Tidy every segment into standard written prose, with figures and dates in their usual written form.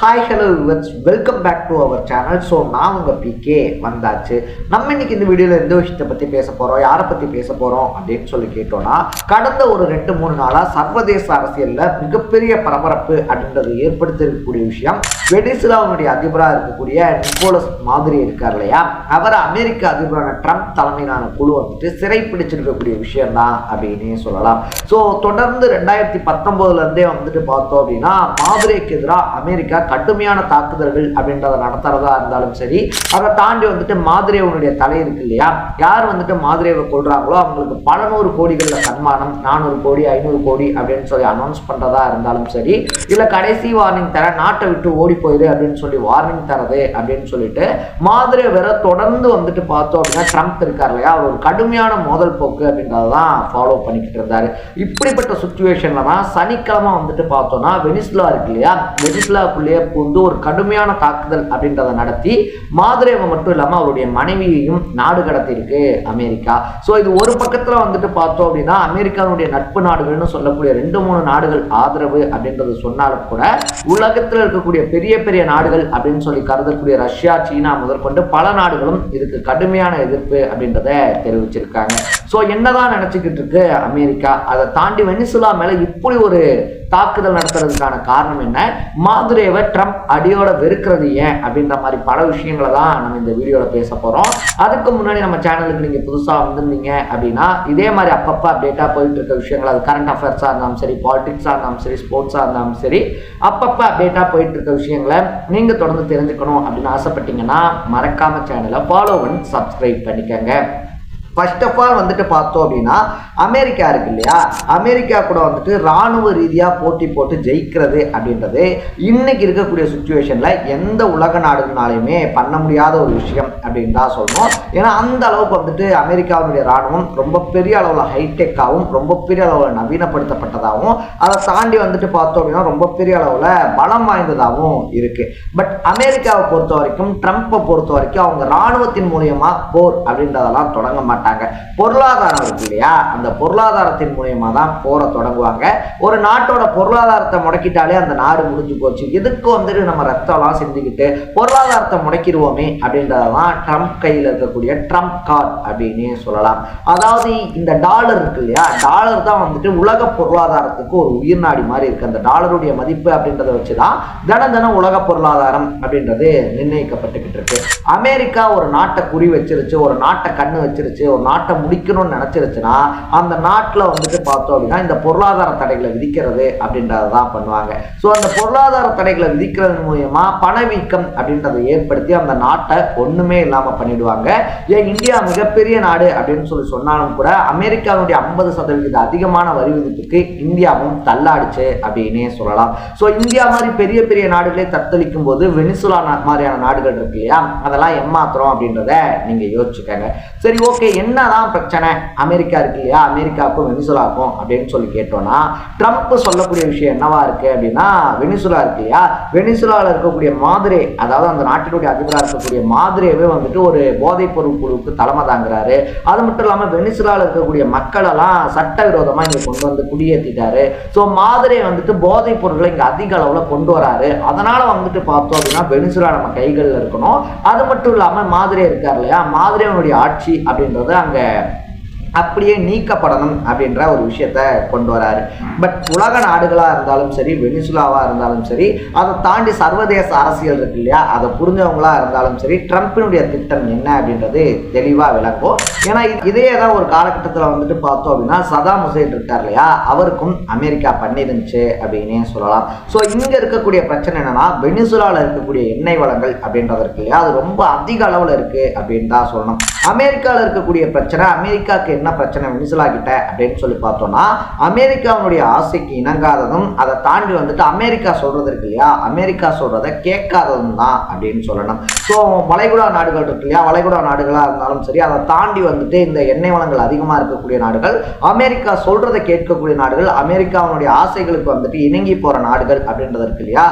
Hi hello viewers, welcome back to our channel. So நான் உங்கள் PK வந்தாச்சு. நம்ம இன்னைக்கு இந்த வீடியோவில் எந்த விஷயத்தை பற்றி பேச போகிறோம், யாரை பற்றி பேச போகிறோம் அப்படின்னு சொல்லி கேட்டோம்னா, கடந்த ஒரு 2-3 நாளாக சர்வதேச அரசியலில் மிகப்பெரிய பரபரப்பு அப்படின்றது ஏற்படுத்திருக்கக்கூடிய விஷயம், வெனிசுலாவுடைய அதிபராக இருக்கக்கூடிய நிக்கோலஸ் மாதிரி இருக்கார் இல்லையா, அவர் அமெரிக்க அதிபரான ட்ரம்ப் தலைமையிலான குழு வந்துட்டு சிறைப்பிடிச்சிருக்கக்கூடிய விஷயம் தான் அப்படின்னு சொல்லலாம். ஸோ தொடர்ந்து 2019 வந்துட்டு பார்த்தோம் அப்படின்னா, மாதிரிக்கு எதிராக அமெரிக்கா கடுமையான தாக்குதல்கள் அப்படின்றத நடத்துறதா இருந்தாலும் சரி, அதை தாண்டி வந்துட்டு மாதிரேவனுடைய தலை இருக்கு இல்லையா, யார் வந்துட்டு மாதிரேவை கொள்றாங்களோ அவங்களுக்கு பல 100 கோடிகள்ல சன்மானம், 400 கோடி 500 கோடி அப்படின்னு சொல்லி அனௌன்ஸ் பண்றதா இருந்தாலும் சரி, இல்ல கடைசி வார்னிங் தர நாட்டை விட்டு ஓடி போயிரு அப்படின்னு சொல்லி வார்னிங் தரது அப்படின்னு சொல்லிட்டு மாதிரேவரை தொடர்ந்து வந்துட்டு பார்த்தோம் அப்படின்னா ட்ரம்ப் இருக்கார் இல்லையா, அவர் ஒரு கடுமையான மோதல் போக்கு அப்படின்றதான் ஃபாலோ பண்ணிக்கிட்டு இருந்தாரு. இப்படிப்பட்ட சுச்சுவேஷன்ல தான் சனிக்கிழமை வந்துட்டு பார்த்தோம்னா வெனிசுலா இருக்கு இல்லையா, வெனிசுலாக்குள்ளேயே வந்து ஒரு கடுமையான தாக்குதல் அப்படின்றத நடத்தி மாதிரேவை மட்டும் இல்லாம அவருடைய மனைவியையும் நாடு கடத்தி இருக்கு அமெரிக்கா. சோ இது ஒரு பக்கத்துல வந்துட்டு பார்த்தோம் அப்படின்னா அமெரிக்காவுடைய நட்பு நாடுகள்னு சொல்லக்கூடிய 2-3 நாடுகள் ஆதரவு அப்படின்றது சொன்னாலும் கூட, உலகத்தில் இருக்கக்கூடிய பெரிய பெரிய நாடுகள் அப்படின்னு சொல்லி கருதக்கூடிய ரஷ்யா, சீனா முதற்கொண்டு பல நாடுகளும் இதுக்கு கடுமையான எதிர்ப்பு அப்படின்றத தெரிவிச்சிருக்காங்க. சோ என்னதான் நினைச்சுக்கிட்டு இருக்கு அமெரிக்கா, அதை தாண்டி வெனிசுலா மேல இப்படி ஒரு தாக்குதல் நடத்துறதுக்கான காரணம் என்ன, மாதிரேவை ட்ரம்ப் அடியோட வெறுக்கிறது ஏன் அப்படின்ற மாதிரி பல விஷயங்களை தான் நம்ம இந்த வீடியோல பேச போறோம். அதுக்கு முன்னாடி நம்ம சேனலுக்கு நீங்க புதுசா வந்திருந்தீங்க அப்படின்னா, இதே மாதிரி அப்பப்ப அப்டேட்டா போயிட்டு இருக்க விஷயங்கள், அது கரண்ட் அஃபேர்ஸா இருந்தாலும் சரி, பாலிடிக்ஸா இருந்தாலும் சரி, ஸ்போர்ட்ஸா இருந்தாலும் சரி, அப்பப்ப அப்டேட்டா போயிட்டு இருக்க விஷயங்களை நீங்க தொடர்ந்து தெரிஞ்சுக்கணும் அப்படின்னு ஆசைப்பட்டீங்கன்னா மறக்காம சேனலை ஃபாலோ பண்ணி சப்ஸ்கிரைப் பண்ணிக்கங்க. ஃபர்ஸ்ட் ஆஃப் ஆல் வந்துட்டு பார்த்தோம் அப்படின்னா, அமெரிக்கா இருக்கு இல்லையா, அமெரிக்கா கூட வந்துட்டு ராணுவ ரீதியாக போட்டி போட்டு ஜெயிக்கிறது அப்படின்றது இன்னைக்கு இருக்கக்கூடிய சுச்சுவேஷன்ல எந்த உலக நாடுனாலையுமே பண்ண முடியாத ஒரு விஷயம் அப்படின்னு தான் சொல்லணும். ஏன்னா அந்த அளவுக்கு வந்துட்டு அமெரிக்காவுடைய ராணுவம் ரொம்ப பெரிய அளவில் ஹைடெக்காகவும் ரொம்ப பெரிய அளவில் நவீனப்படுத்தப்பட்டதாகவும், அதை தாண்டி வந்துட்டு பார்த்தோம் அப்படின்னா ரொம்ப பெரிய அளவில் பலம் வாய்ந்ததாகவும் இருக்கு. பட் அமெரிக்காவை பொறுத்த வரைக்கும், ட்ரம்ப்பை பொறுத்த வரைக்கும் அவங்க ராணுவத்தின் மூலியமா போர் அப்படின்றதெல்லாம் தொடங்க மாட்டாங்க. பொருளாதாரம் இருக்கு இல்லையா, அந்த பொருளாதாரத்தின் மூலியமா தான் போரை தொடங்குவாங்க. ஒரு நாட்டோட பொருளாதாரத்தை முடக்கிட்டாலே அந்த நாடு முடிஞ்சு போச்சு. எதுக்கு வந்துட்டு நம்ம ரத்தம்லாம் செஞ்சுக்கிட்டு பொருளாதாரத்தை முடக்கிடுவோமே அப்படின்றதான் ட்ரம்ப் கையில் இருக்கக்கூடிய ட்ரம்ப் கார்டு அப்படின்னு சொல்லலாம். அதாவது இந்த டாலர் இருக்கு இல்லையா, டாலர் தான் வந்துட்டு உலக பொருளாதாரத்துக்கு ஒரு உயிர் நாடி மாதிரி இருக்கு. அந்த டாலருடைய மதிப்பு அப்படின்றத வச்சுதான் தினம் உலக பொருளாதாரம் அப்படின்றது நிர்ணயிக்கப்பட்டுக்கிட்டு இருக்கு. அமெரிக்கா ஒரு நாட்டை குறி வச்சிருச்சு, ஒரு நாட்டை கண்ணு வச்சிருச்சு, ஒரு நாட்டை முடிக்கணும்னு நினைச்சிருச்சுன்னா அந்த நாட்டில் வந்துட்டு பார்த்தோம் அப்படின்னா இந்த பொருளாதார தடைகளை விதிக்கிறது அப்படின்றதான் பண்ணுவாங்க. ஸோ அந்த பொருளாதார தடைகளை விதிக்கிறது மூலமா பணவீக்கம் அப்படின்றத ஏற்படுத்தி அந்த நாட்டை ஒண்ணுமே இல்லாம பண்ணிடுவாங்க. ஏன் இந்தியா மிகப்பெரிய நாடு அப்படின்னு சொல்லி சொன்னாலும் கூட அமெரிக்காவுடைய 50% அதிகமான வரி விதிப்புக்கு இந்தியாவும் தள்ளாடுச்சு அப்படின்னே சொல்லலாம். ஸோ இந்தியா மாதிரி பெரிய பெரிய நாடுகளே தத்தளிக்கும் போது வெனிசுலா மாதிரியான நாடுகள் இருக்கு இல்லையா, அதெல்லாம் ஏமாத்துறோம் அப்படின்றத நீங்க யோசிச்சுக்கங்க. சரி, ஓகே, என்னதான் பிரச்சனை அமெரிக்கா இருக்கு இல்லையா, அமெரிக்காவுக்கும் வெனிசுலாவுக்கும் அப்படின்னு சொல்லி கேட்டோம்னா, ட்ரம்ப் சொல்லக்கூடிய விஷயம் என்னவா இருக்கு அப்படின்னா, வெனிசுலா இருக்கு இல்லையா, வெனிசுலாவில் இருக்கக்கூடிய மாதிரே, அதாவது அந்த நாட்டினுடைய அதிபராக இருக்கக்கூடிய மாதிரேவே வந்துட்டு ஒரு போதைப் பொருள் குழுவுக்கு தலைமை தாங்குறாரு. அது மட்டும் இல்லாமல் வெனிசுலாவில் இருக்கக்கூடிய மக்கள் எல்லாம் சட்டவிரோதமா இங்க கொண்டு வந்து குடியேற்றிட்டாரு. ஸோ மாதிரே வந்துட்டு போதைப் பொருட்களை இங்க அதிக அளவுல கொண்டு வராரு. அதனால வந்துட்டு பார்த்தோம் அப்படின்னா வெனிசுலா நம்ம கைகளில் இருக்கணும். அது மட்டும் இல்லாம மாதிரே இருக்கார் இல்லையா, மாதிரேவனுடைய ஆட்சி அப்படின்றது அங்க அப்படியே நீக்கப்படணும் அப்படின்ற ஒரு விஷயத்த கொண்டு வராரு. பட் உலக நாடுகளா இருந்தாலும் சரி, வெனிசுலாவா இருந்தாலும் சரி, அதை தாண்டி சர்வதேச அரசியல் இருக்கு இல்லையா, அதை புரிஞ்சவங்களா இருந்தாலும் சரி, ட்ரம்பினுடைய திட்டம் என்ன அப்படின்றது தெளிவா விளங்கும். ஏன்னா இதே தான் ஒரு காலகட்டத்தில் வந்துட்டு பார்த்தோம் அப்படின்னா சதாம் ஹுசைன் இருக்கார் இல்லையா, அவருக்கும் அமெரிக்கா பண்ணிருந்துச்சு அப்படின்னே சொல்லலாம். ஸோ இங்க இருக்கக்கூடிய பிரச்சனை என்னன்னா, வெனிசுலாவில் இருக்கக்கூடிய எண்ணெய் வளங்கள் அப்படின்றது இருக்கு இல்லையா, அது ரொம்ப அதிக அளவில் இருக்கு அப்படின்னு தான் சொல்லணும். அமெரிக்காவில் இருக்கக்கூடிய பிரச்சனை, அமெரிக்காவுக்கு என்ன பிரச்சனை வெனிசுலா கிட்ட அப்படின்னு சொல்லி பார்த்தோம்னா, அமெரிக்காவுடைய ஆசைக்கு இணங்காததும் அதை தாண்டி வந்துட்டு அமெரிக்கா சொல்றது இருக்கு இல்லையா, அமெரிக்கா சொல்றதை கேட்காததும் தான் அப்படின்னு சொல்லணும். ஸோ வளைகுடா நாடுகள் இருக்கு இல்லையா, வளைகுடா நாடுகளாக இருந்தாலும் சரி, அதை தாண்டி வந்துட்டு இந்த எண்ணெய் வளங்கள் அதிகமாக இருக்கக்கூடிய நாடுகள், அமெரிக்கா சொல்றதை கேட்கக்கூடிய நாடுகள், அமெரிக்காவுடைய ஆசைகளுக்கு வந்துட்டு இணங்கி போற நாடுகள் அப்படின்றது இருக்கு இல்லையா.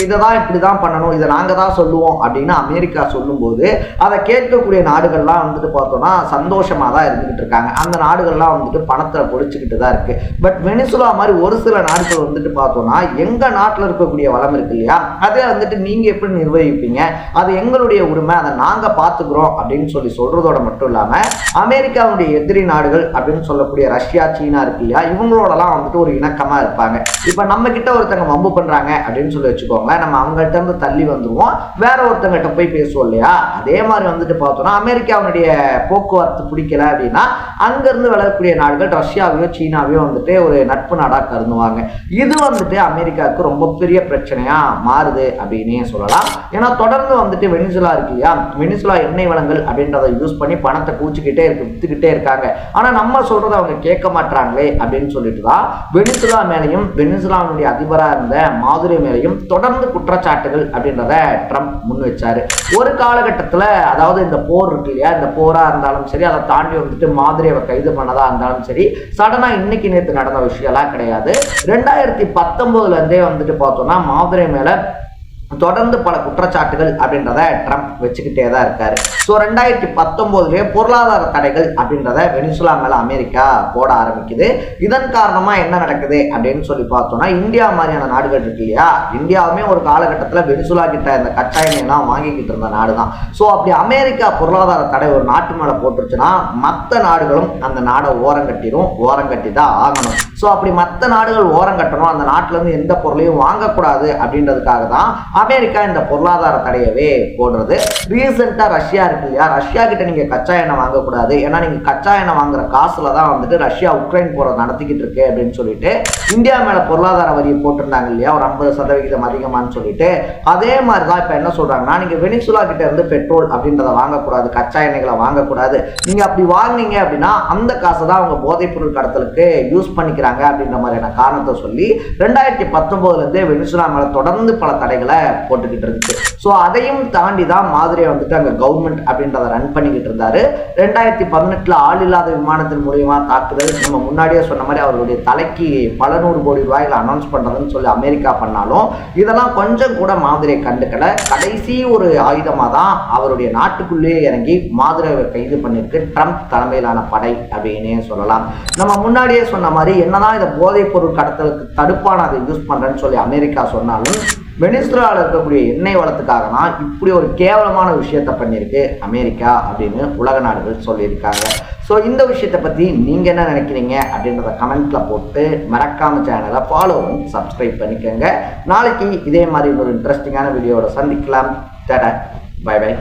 இதை தான் இப்படிதான் பண்ணணும், இதை நாங்க தான் சொல்லுவோம் அப்படின்னு அமெரிக்கா சொல்லும்போது அதை கேட்கக்கூடிய நாடுகள்லாம் வந்துட்டு பார்த்தோம்னா சந்தோஷமா தான் இருந்துகிட்டு இருக்காங்க. அந்த நாடுகள்லாம் வந்துட்டு பணத்தை பொடிச்சுக்கிட்டு தான் இருக்கு. பட் வெனிசுலா மாதிரி ஒரு சில நாடுகள் வந்துட்டு பார்த்தோம்னா, எங்க நாட்டில் இருக்கக்கூடிய வளம் இருக்கு இல்லையா, அதை வந்துட்டு நீங்க எப்படி நிர்வகிப்பீங்க, அது எங்களுடைய உரிமை, அதை நாங்க பாத்துக்கிறோம் அப்படின்னு சொல்லி சொல்றதோட மட்டும் இல்லாம, அமெரிக்காவுடைய எதிரி நாடுகள் அப்படின்னு சொல்லக்கூடிய ரஷ்யா, சீனா இருக்கு இல்லையா, இவங்களோடலாம் வந்துட்டு ஒரு இணக்கமா இருப்பாங்க. இப்ப நம்ம கிட்ட ஒருத்தங்க வம்பு பண்றாங்க அப்படின்னு சொல்லி வச்சுக்கோங்க, நம்ம அவங்கள்ட்ட இருந்து தள்ளி வந்துருவோம், வேற ஒருத்தங்கிட்ட போய் பேசுவோம் இல்லையா. அதே மாதிரி வந்துட்டு பார்த்தோம்னா, அமெரிக்காவுடைய போக்குவரத்து பிடிக்கல அப்படின்னா அங்க இருந்து விளக்கக்கூடிய நாடுகள் ரஷ்யாவையோ சீனாவையோ வந்துட்டு ஒரு நட்பு நாடா கருதுவாங்க. இது வந்துட்டு அமெரிக்காவுக்கு ரொம்ப பெரிய பிரச்சனையா மாறுது அப்படின்னே சொல்லலாம். ஏன்னா தொடர்ந்து வந்துட்டு வெனிசுலா இருக்கு இல்லையா, வெனிசுலா எண்ணெய் வளங்கள் அப்படின்றத யூஸ் பண்ணி பணத்தை கூச்சிக்கிட்டே வித்துக்கிட்டே இருக்காங்க. ஆனா நம்ம சொல்றதை அவங்க கேட்க மாட்டாங்களே அப்படின்னு சொல்லிட்டு தான் வெனிசுலா மேலையும் வெனிசுலாவுடைய அதிபராக இருந்த மாதுரோ மேலையும் தொடர்ந்து குற்றச்சாட்டுகள் அப்படின்றத ட்ரம்ப் முன் வச்சாரு. ஒரு காலகட்டத்தில், அதாவது இந்த போர் இருக்கு இல்லையா, இந்த போரா இருந்தாலும் சரி, அதை தாண்டி வந்துட்டு மாதுரோவை கைது பண்ணதா இருந்தாலும் சரி, சடனா இன்னைக்கு நேற்று நடந்த விஷயம்லாம் கிடையாது. 2019 இருந்தே வந்துட்டு பார்த்தோம்னா மாதுரோ மேல தொடர்ந்து பல குற்றச்சாட்டுகள் அப்படின்றத ட்ரம்ப் வச்சுக்கிட்டே தான் இருக்காரு. ஸோ 2019 பொருளாதார தடைகள் அப்படின்றத வெனிசுலா மேல அமெரிக்கா போட ஆரம்பிக்குது. இதன் காரணமா என்ன நடக்குது அப்படின்னு சொல்லி பார்த்தோம்னா, இந்தியா மாதிரியான நாடுகள் இருக்கு இல்லையா, இந்தியாவுமே ஒரு காலகட்டத்தில் வெனிசுலா கிட்ட இந்த கச்சா எண்ணெய்லாம் வாங்கிக்கிட்டு இருந்த நாடு தான். ஸோ அப்படி அமெரிக்கா பொருளாதார தடை ஒரு நாட்டு மேல போட்டுருச்சுன்னா மற்ற நாடுகளும் அந்த நாடை ஓரங்கட்டி தான் ஆகணும். ஸோ அப்படி மற்ற நாடுகள் ஓரம் கட்டணும், அந்த நாட்டில இருந்து எந்த பொருளையும் வாங்கக்கூடாது அப்படின்றதுக்காக தான் அமெரிக்கா இந்த பொருளாதார தடையவே போடுறது. ரீசெண்டா ரஷ்யா இருக்கு இல்லையா, ரஷ்யா கிட்ட நீங்க கச்சா எண்ணெய் வாங்கக்கூடாது, ஏன்னா நீங்க கச்சா எண்ணெய் வாங்குற காசுல தான் வந்துட்டு ரஷ்யா உக்ரைன் போரை நடத்திக்கிட்டு இருக்கு அப்படின்னு சொல்லிட்டு இந்தியா மேல பொருளாதார வரியை போட்டிருந்தாங்க இல்லையா, ஒரு 50% அதிகமானு சொல்லிட்டு. அதே மாதிரிதான் இப்ப என்ன சொல்றாங்கன்னா, நீங்க வெனிசுலா கிட்ட இருந்து பெட்ரோல் அப்படின்றத வாங்கக்கூடாது, கச்சா எண்ணெய்களை வாங்கக்கூடாது, நீங்க அப்படி வாங்கினீங்க அப்படின்னா அந்த காசை தான் அவங்க போதைப் பொருள் கடத்தலுக்கு யூஸ் பண்ணிக்கிறாங்க அப்படின்ற மாதிரியான காரணத்தை சொல்லி 2019 இருந்தே வெனிசுலா மேல தொடர்ந்து பல தடைகளை போட்டுக்கிட்டு இருக்கு. ஸோ அதையும் தாண்டி தான் மாதுரோ வந்துட்டு அங்கே கவர்மெண்ட் அப்படின்றத ரன் பண்ணிக்கிட்டு இருந்தாரு. 2018 ஆள் இல்லாத விமானத்தின் மூலியமா தாக்குதல், நம்ம முன்னாடியே சொன்ன மாதிரி அவருடைய தலைக்கு பல நூறு கோடி ரூபாய்களை அனௌன்ஸ் பண்றதுன்னு சொல்லி அமெரிக்கா பண்ணாலும் இதெல்லாம் கொஞ்சம் கூட மாதுரோ கண்டுக்கல. கடைசி ஒரு ஆயுதமா தான் அவருடைய நாட்டுக்குள்ளேயே இறங்கி மாதுரோவை கைது பண்ணிருக்கு ட்ரம்ப் தலைமையிலான படை அப்படின்னே சொல்லலாம். நம்ம முன்னாடியே சொன்ன மாதிரி என்னதான் இதை போதைப் பொருள் கடத்தலுக்கு தடுப்பான அதை யூஸ் பண்றேன்னு சொல்லி அமெரிக்கா சொன்னாலும், வெனிசுலாவில் இருக்கக்கூடிய எண்ணெய் வளத்துக்காக தான் இப்படி ஒரு கேவலமான விஷயத்த பண்ணியிருக்கு அமெரிக்கா அப்படின்னு உலக நாடுகள் சொல்லியிருக்காங்க. ஸோ இந்த விஷயத்தை பற்றி நீங்கள் என்ன நினைக்கிறீங்க அப்படின்றத கமெண்ட்டில் போட்டு மறக்காம சேனலை ஃபாலோவும் சப்ஸ்கிரைப் பண்ணிக்கோங்க. நாளைக்கு இதே மாதிரி ஒரு இன்ட்ரெஸ்டிங்கான வீடியோவோட சந்திக்கலாம். டாடா, பை பை.